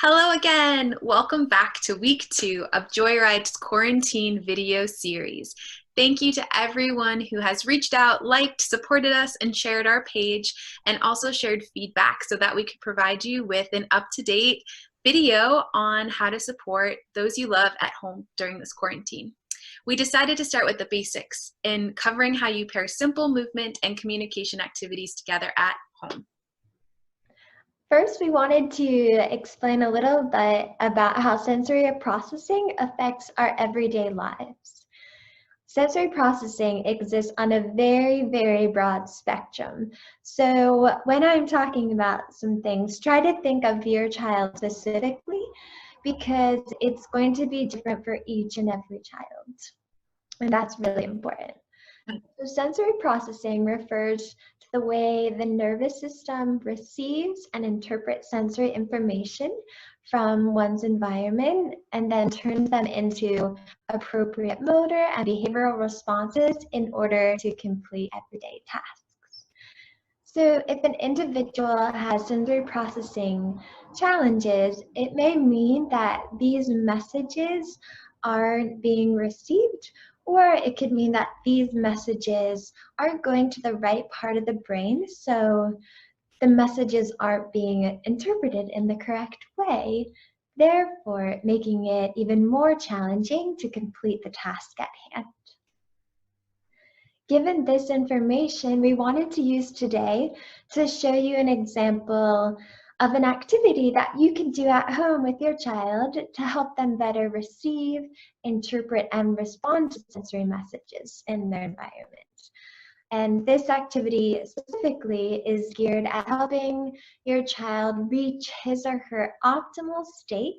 Hello again! Welcome back to week 2 of JoyRide's quarantine video series. Thank you to everyone who has reached out, liked, supported us, and shared our page, and also shared feedback so that we could provide you with an up-to-date video on how to support those you love at home during this quarantine. We decided to start with the basics in covering how you pair simple movement and communication activities together at home. First, we wanted to explain a little bit about how sensory processing affects our everyday lives. Sensory processing exists on a very, very broad spectrum. So when I'm talking about some things, try to think of your child specifically because it's going to be different for each and every child. And that's really important. So sensory processing refers to the way the nervous system receives and interprets sensory information from one's environment and then turns them into appropriate motor and behavioral responses in order to complete everyday tasks. So if an individual has sensory processing challenges, it may mean that these messages aren't being received, or it could mean that these messages aren't going to the right part of the brain, so the messages aren't being interpreted in the correct way, therefore making it even more challenging to complete the task at hand. Given this information, we wanted to use today to show you an example of an activity that you can do at home with your child to help them better receive, interpret, and respond to sensory messages in their environment. And this activity specifically is geared at helping your child reach his or her optimal state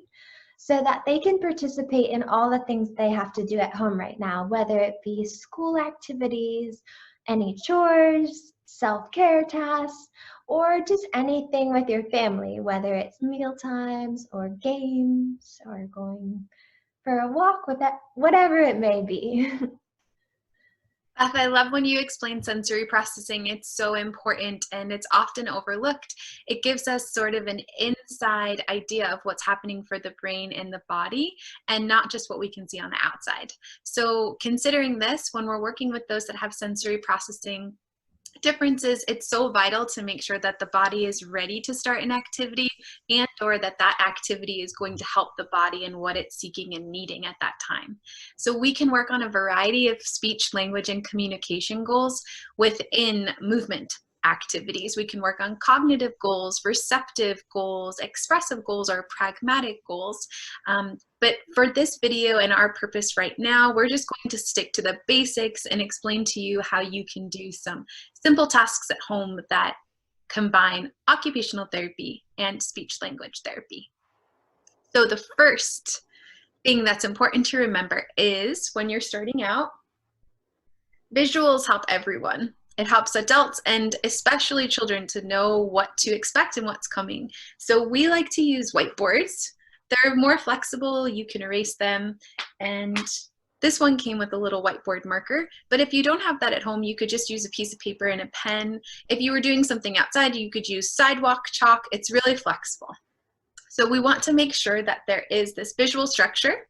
so that they can participate in all the things they have to do at home right now, whether it be school activities, any chores, self-care tasks, or just anything with your family, whether it's meal times or games or going for a walk with that, whatever it may be. Beth, I love when you explain sensory processing. It's so important and it's often overlooked. It gives us sort of an inside idea of what's happening for the brain and the body and not just what we can see on the outside. So considering this, when we're working with those that have sensory processing differences, it's so vital to make sure that the body is ready to start an activity and or that activity is going to help the body in what it's seeking and needing at that time. So we can work on a variety of speech, language, and communication goals within movement activities. We can work on cognitive goals, receptive goals, expressive goals, or pragmatic goals. But for this video and our purpose right now, we're just going to stick to the basics and explain to you how you can do some simple tasks at home that combine occupational therapy and speech language therapy. So the first thing that's important to remember is when you're starting out, visuals help everyone. It helps adults and especially children to know what to expect and what's coming. So we like to use whiteboards. They're more flexible, you can erase them, and this one came with a little whiteboard marker, but if you don't have that at home, you could just use a piece of paper and a pen. If you were doing something outside, you could use sidewalk chalk. It's really flexible. So we want to make sure that there is this visual structure,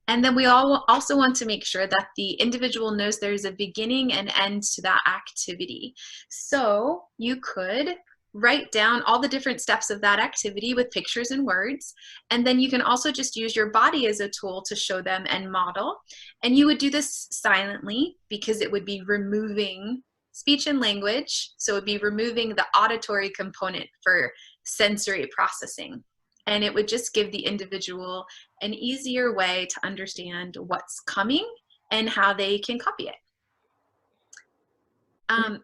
and then we also want to make sure that the individual knows there's a beginning and end to that activity. So you could write down all the different steps of that activity with pictures and words, and then you can also just use your body as a tool to show them and model. And you would do this silently because it would be removing speech and language, so it would be removing the auditory component for sensory processing. And it would just give the individual an easier way to understand what's coming and how they can copy it.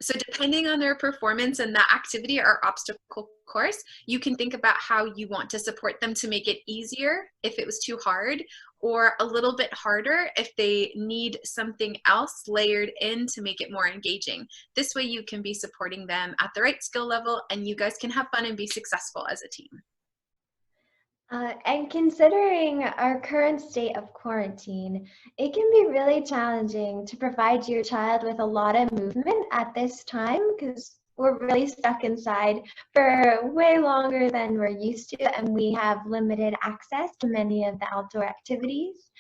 So depending on their performance and the activity or obstacle course, you can think about how you want to support them to make it easier if it was too hard, or a little bit harder if they need something else layered in to make it more engaging. This way you can be supporting them at the right skill level and you guys can have fun and be successful as a team. And considering our current state of quarantine, it can be really challenging to provide your child with a lot of movement at this time because we're really stuck inside for way longer than we're used to, and we have limited access to many of the outdoor activities.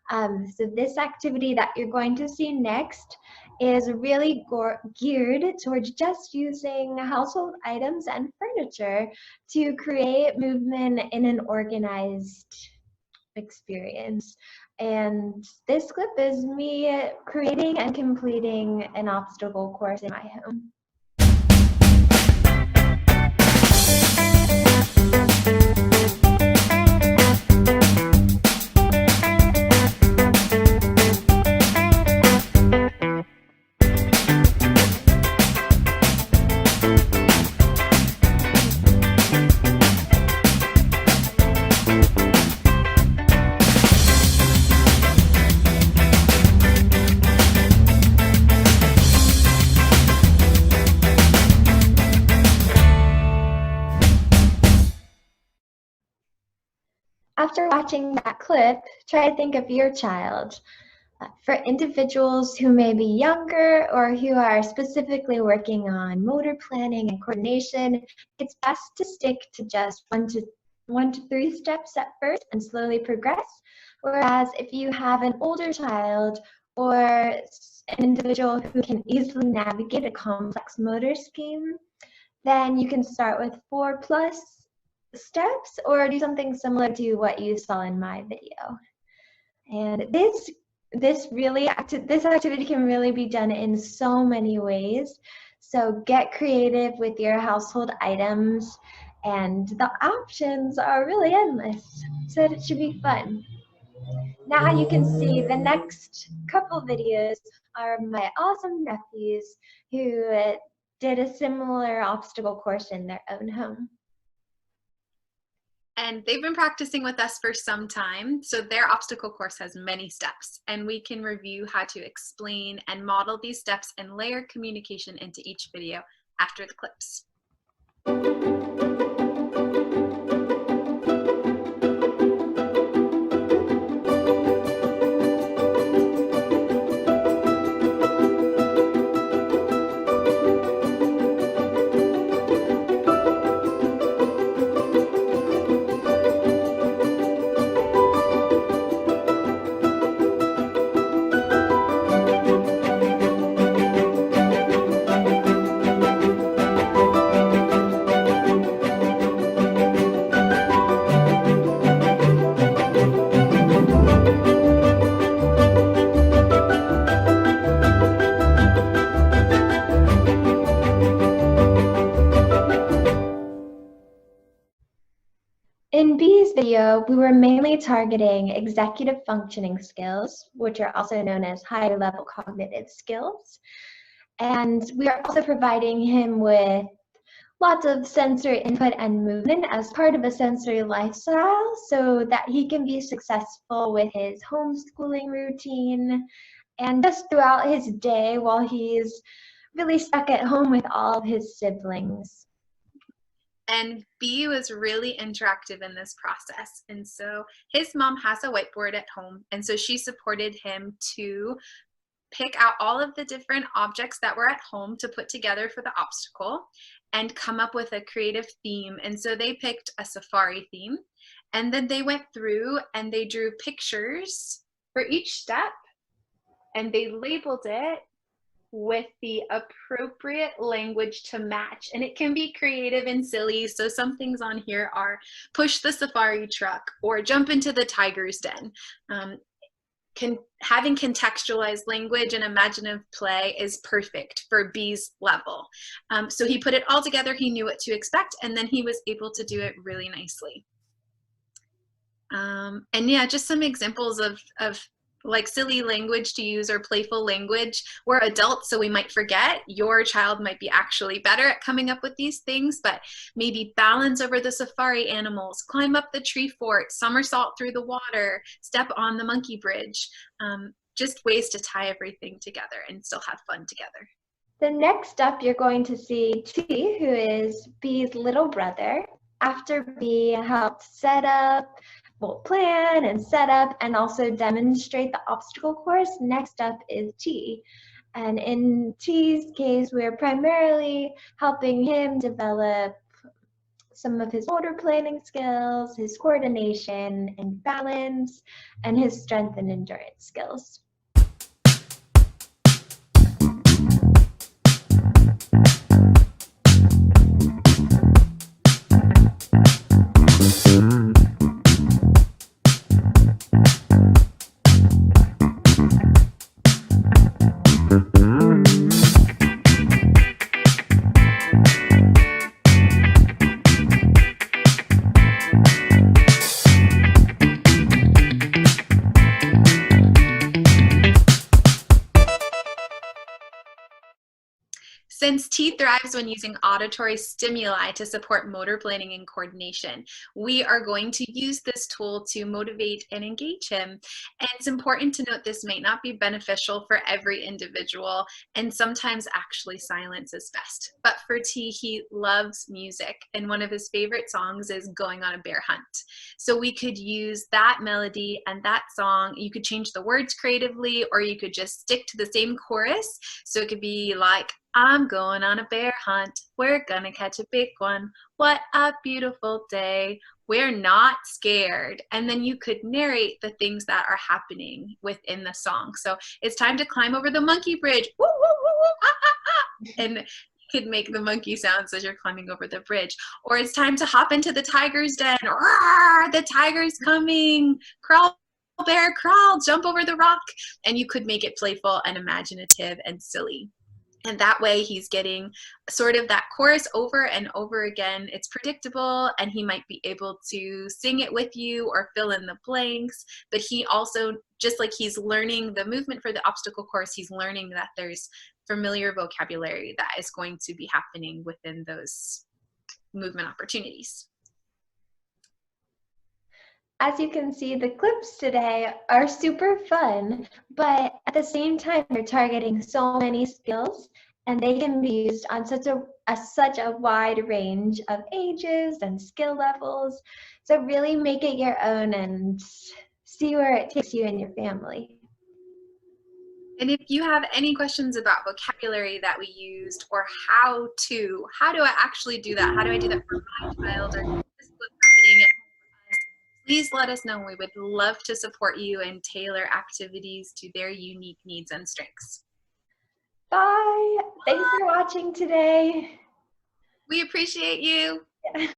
So this activity that you're going to see next is really geared towards just using household items and furniture to create movement in an organized experience. And this clip is me creating and completing an obstacle course in my home. After watching that clip, try to think of your child. For individuals who may be younger or who are specifically working on motor planning and coordination, it's best to stick to just one to three steps at first and slowly progress. Whereas if you have an older child or an individual who can easily navigate a complex motor scheme, then you can start with 4+ steps or do something similar to what you saw in my video. And this activity can really be done in so many ways. So get creative with your household items, and the options are really endless. So it should be fun. Now you can see the next couple videos are my awesome nephews who did a similar obstacle course in their own home. And they've been practicing with us for some time, so their obstacle course has many steps, and we can review how to explain and model these steps and layer communication into each video after the clips. In B's video, we were mainly targeting executive functioning skills, which are also known as higher level cognitive skills. And we are also providing him with lots of sensory input and movement as part of a sensory lifestyle so that he can be successful with his homeschooling routine and just throughout his day while he's really stuck at home with all of his siblings. And B was really interactive in this process. And so his mom has a whiteboard at home, and so she supported him to pick out all of the different objects that were at home to put together for the obstacle and come up with a creative theme. And so they picked a safari theme, and then they went through and they drew pictures for each step, and they labeled it with the appropriate language to match. And it can be creative and silly. So some things on here are push the safari truck or jump into the tiger's den. Having contextualized language and imaginative play is perfect for B's level. So he put it all together, he knew what to expect, and then he was able to do it really nicely. And yeah, just some examples of like silly language to use or playful language. We're adults, so we might forget. Your child might be actually better at coming up with these things, but maybe balance over the safari animals, climb up the tree fort, somersault through the water, step on the monkey bridge. Just ways to tie everything together and still have fun together. The next up, you're going to see T, who is B's little brother. After B helped set up, plan and set up and also demonstrate the obstacle course, next up is T. And in T's case, we're primarily helping him develop some of his motor planning skills, his coordination and balance, and his strength and endurance skills. Since T thrives when using auditory stimuli to support motor planning and coordination, we are going to use this tool to motivate and engage him. And it's important to note this might not be beneficial for every individual, and sometimes actually silence is best. But for T, he loves music, and one of his favorite songs is Going on a Bear Hunt. So we could use that melody and that song. You could change the words creatively, or you could just stick to the same chorus. So it could be like, I'm going on a bear hunt. We're gonna catch a big one. What a beautiful day. We're not scared. And then you could narrate the things that are happening within the song. So it's time to climb over the monkey bridge. Woo, woo, woo, woo, ah, ah, ah. And you could make the monkey sounds as you're climbing over the bridge. Or it's time to hop into the tiger's den. Roar, the tiger's coming. Crawl, bear, crawl, jump over the rock. And you could make it playful and imaginative and silly. And that way he's getting sort of that chorus over and over again. It's predictable, and he might be able to sing it with you or fill in the blanks. But he also, just like he's learning the movement for the obstacle course, he's learning that there's familiar vocabulary that is going to be happening within those movement opportunities. As you can see, the clips today are super fun, but at the same time, they're targeting so many skills, and they can be used on such a wide range of ages and skill levels. So really make it your own and see where it takes you and your family. And if you have any questions about vocabulary that we used, or how do I actually do that? How do I do that for my child? Or this is what's happening at home for us, please let us know. We would love to support you and tailor activities to their unique needs and strengths. Bye. Thanks for watching today. We appreciate you.